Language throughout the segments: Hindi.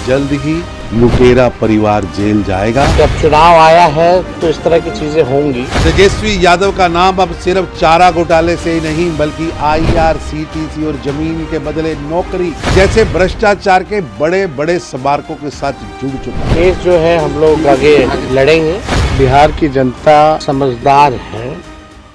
जल्द ही लुटेरा परिवार जेल जाएगा। जब चुनाव आया है तो इस तरह की चीजें होंगी। तेजस्वी यादव का नाम अब सिर्फ चारा घोटाले से ही नहीं बल्कि IRCTC और जमीन के बदले नौकरी जैसे भ्रष्टाचार के बड़े बड़े स्मारकों के साथ जुड़ चुका है। केस जो है हम लोग आगे लड़ेंगे। बिहार की जनता समझदार है।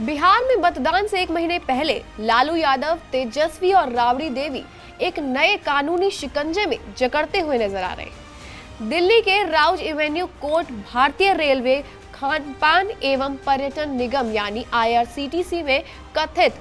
बिहार में मतदान से एक महीने पहले लालू यादव, तेजस्वी और राबड़ी देवी एक नए कानूनी शिकंजे में जकड़ते हुए नजर आ रहे हैं। दिल्ली के राउज एवेन्यू कोर्ट भारतीय रेलवे खानपान एवं पर्यटन निगम यानी IRCTC में कथित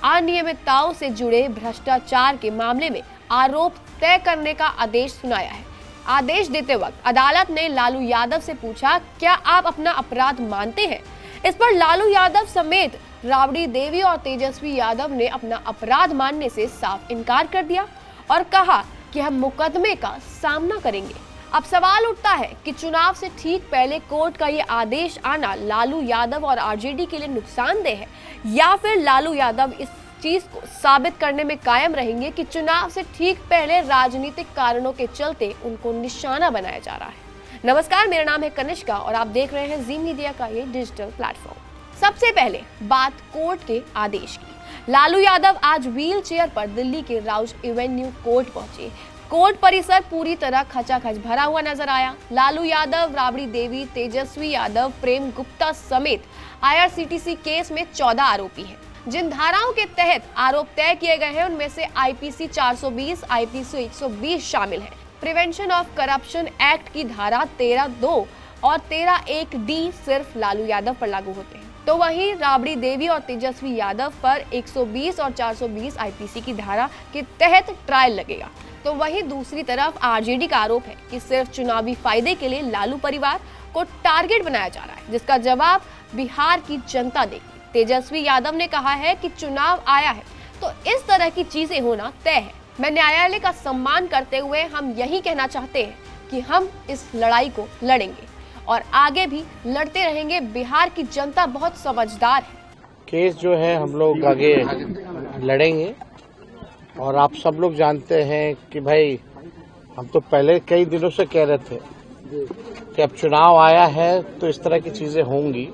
अनियमितताओं से जुड़े भ्रष्टाचार के मामले में आरोप तय करने का आदेश सुनाया है। आदेश देते वक्त अदालत ने लालू यादव से पूछा, क्या आप अपना अपराध मानते हैं? इस पर लालू यादव समेत राबड़ी देवी और तेजस्वी यादव ने अपना अपराध मानने से साफ इनकार कर दिया और कहा कि हम मुकदमे का सामना करेंगे। अब सवाल उठता है कि चुनाव से ठीक पहले कोर्ट का ये आदेश आना लालू यादव और RJD के लिए नुकसानदेह है या फिर लालू यादव इस चीज को साबित करने में कायम रहेंगे कि चुनाव से ठीक पहले राजनीतिक कारणों के चलते उनको निशाना बनाया जा रहा है। नमस्कार, मेरा नाम है कनिष्का और आप देख रहे हैं जी मीडिया का ये डिजिटल प्लेटफॉर्म। सबसे पहले बात कोर्ट के आदेश की। लालू यादव आज व्हील चेयर पर दिल्ली के राउज एवेन्यू कोर्ट पहुंचे। कोर्ट परिसर पूरी तरह खचाखच भरा हुआ नजर आया। लालू यादव, राबड़ी देवी, तेजस्वी यादव, प्रेम गुप्ता समेत IRCTC केस में 14 आरोपी हैं। जिन धाराओं के तहत आरोप तय किए गए हैं उनमें से IPC 420, IPC 120 शामिल है। प्रिवेंशन ऑफ करप्शन एक्ट की धारा 13(2) और 13(1)D सिर्फ लालू यादव पर लागू होते हैं, तो वहीं राबड़ी देवी और तेजस्वी यादव पर 120 और 420 IPC की धारा के तहत ट्रायल लगेगा। तो वहीं दूसरी तरफ RJD का आरोप है कि सिर्फ चुनावी फायदे के लिए लालू परिवार को टारगेट बनाया जा रहा है, जिसका जवाब बिहार की जनता देगी। तेजस्वी यादव ने कहा है कि चुनाव आया है तो इस तरह की चीजें होना तय है। मैं न्यायालय का सम्मान करते हुए हम यही कहना चाहते हैं कि हम इस लड़ाई को लड़ेंगे और आगे भी लड़ते रहेंगे। बिहार की जनता बहुत समझदार है। केस जो है हम लोग आगे लड़ेंगे और आप सब लोग जानते हैं कि भाई हम तो पहले कई दिनों से कह रहे थे कि अब चुनाव आया है तो इस तरह की चीजें होंगी,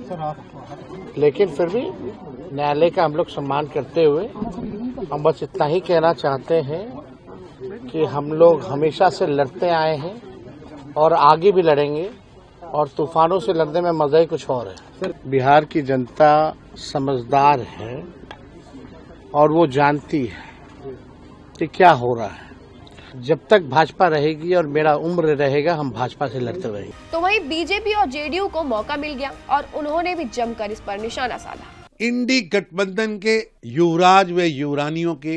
लेकिन फिर भी न्यायालय का हम लोग सम्मान करते हुए हम बस इतना ही कहना चाहते हैं कि हम लोग हमेशा से लड़ते आए हैं और आगे भी लड़ेंगे और तूफानों से लड़ने में मजा ही कुछ और है। बिहार की जनता समझदार है और वो जानती है कि क्या हो रहा है। जब तक भाजपा रहेगी और मेरा उम्र रहेगा हम भाजपा से लड़ते रहेंगे। तो वहीं बीजेपी और JDU को मौका मिल गया और उन्होंने भी जमकर इस पर निशाना साधा। इंडी गठबंधन के युवराज व युवरानियों के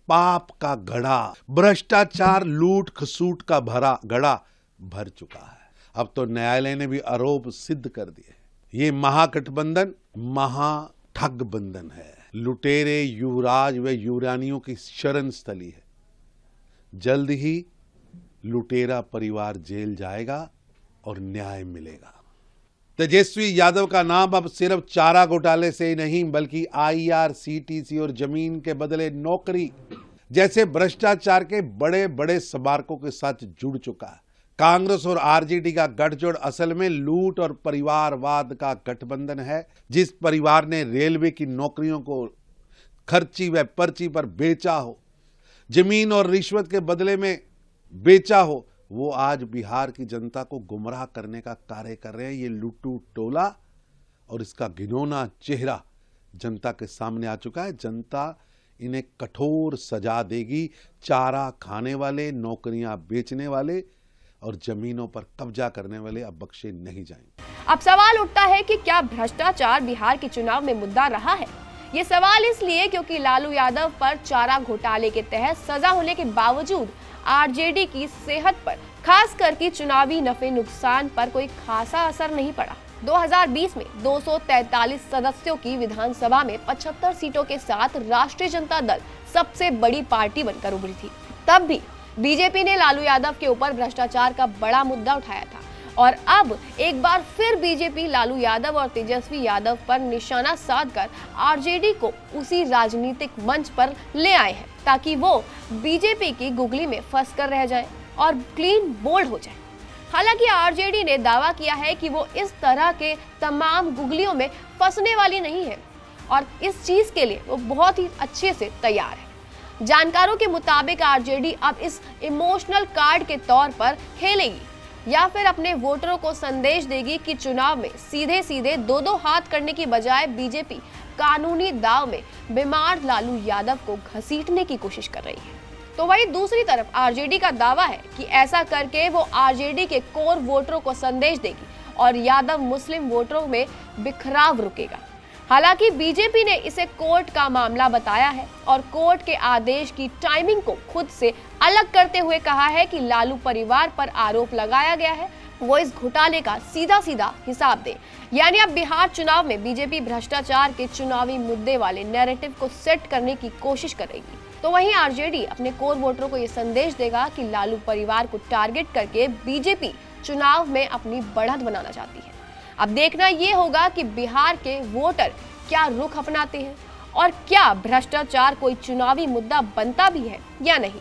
पाप का घड़ा, भ्रष्टाचार, लूट खसूट का भरा घड़ा भर चुका है। अब तो न्यायालय ने भी आरोप सिद्ध कर दिए। ये महागठबंधन महा ठग बंधन है। लुटेरे, युवराज व युवरानियों की शरण स्थली है। जल्द ही लुटेरा परिवार जेल जाएगा और न्याय मिलेगा। तेजस्वी यादव का नाम अब सिर्फ चारा घोटाले से ही नहीं बल्कि IRCTC और जमीन के बदले नौकरी जैसे भ्रष्टाचार के बड़े बड़े स्मारकों के साथ जुड़ चुका है। कांग्रेस और RJD का गठजोड़ असल में लूट और परिवारवाद का गठबंधन है। जिस परिवार ने रेलवे की नौकरियों को खर्ची व पर्ची पर बेचा हो, जमीन और रिश्वत के बदले में बेचा हो, वो आज बिहार की जनता को गुमराह करने का कार्य कर रहे हैं। ये लुट्टू टोला और इसका घिनौना चेहरा जनता के सामने आ चुका है। जनता इन्हें कठोर सजा देगी। चारा खाने वाले, नौकरियां बेचने वाले और जमीनों पर कब्जा करने वाले अब बख्शे नहीं जाएंगे। अब सवाल उठता है कि क्या भ्रष्टाचार बिहार के चुनाव में मुद्दा रहा है? ये सवाल इसलिए क्योंकि लालू यादव पर चारा घोटाले के तहत सजा होने के बावजूद RJD की सेहत पर, खास करके चुनावी नफे नुकसान पर कोई खासा असर नहीं पड़ा। 2020 में 243 सदस्यों की विधानसभा में 75 सीटों के साथ राष्ट्रीय जनता दल सबसे बड़ी पार्टी बनकर उभरी थी। तब भी बीजेपी ने लालू यादव के ऊपर भ्रष्टाचार का बड़ा मुद्दा उठाया था और अब एक बार फिर बीजेपी लालू यादव और तेजस्वी यादव पर निशाना साधकर RJD को उसी राजनीतिक मंच पर ले आए हैं ताकि वो बीजेपी की गुगली में फंस कर रह जाए। और क्लीन बोल्ड हो जाए। हालांकि आरजेडी ने दावा किया है कि वो इस तरह के तमाम गुगलियों में फंसने वाली नहीं है और इस चीज के लिए वो बहुत ही अच्छे से तैयार है। जानकारों के मुताबिक आरजेडी अब इस इमोशनल कार्ड के तौर पर खेलेगी या फिर अपने वोटरों को संदेश देगी कि चुनाव में सीधे सीधे दो हाथ करने की बजाय बीजेपी कानूनी दाव में बीमार लालू यादव को घसीटने की कोशिश कर रही है। तो वहीं दूसरी तरफ आरजेडी का दावा है कि ऐसा करके वो आरजेडी के कोर वोटरों को संदेश देगी और यादव मुस्लिम वोटरों में बिखराव रुकेगा। हालांकि बीजेपी ने इसे कोर्ट का मामला बताया है और कोर्ट के आदेश की टाइमिंग को खुद से अलग करते हुए कहा है कि लालू परिवार पर आरोप लगाया गया है, वो इस घोटाले का सीधा सीधा हिसाब दे। यानी अब बिहार चुनाव में बीजेपी भ्रष्टाचार के चुनावी मुद्दे वाले नैरेटिव को सेट करने की कोशिश करेगी। तो वहीं आरजेडी अपने कोर वोटरों को ये संदेश देगा कि लालू परिवार को टारगेट करके बीजेपी चुनाव में अपनी बढ़त बनाना चाहती है। अब देखना ये होगा कि बिहार के वोटर क्या रुख अपनाते हैं और क्या भ्रष्टाचार कोई चुनावी मुद्दा बनता भी है या नहीं।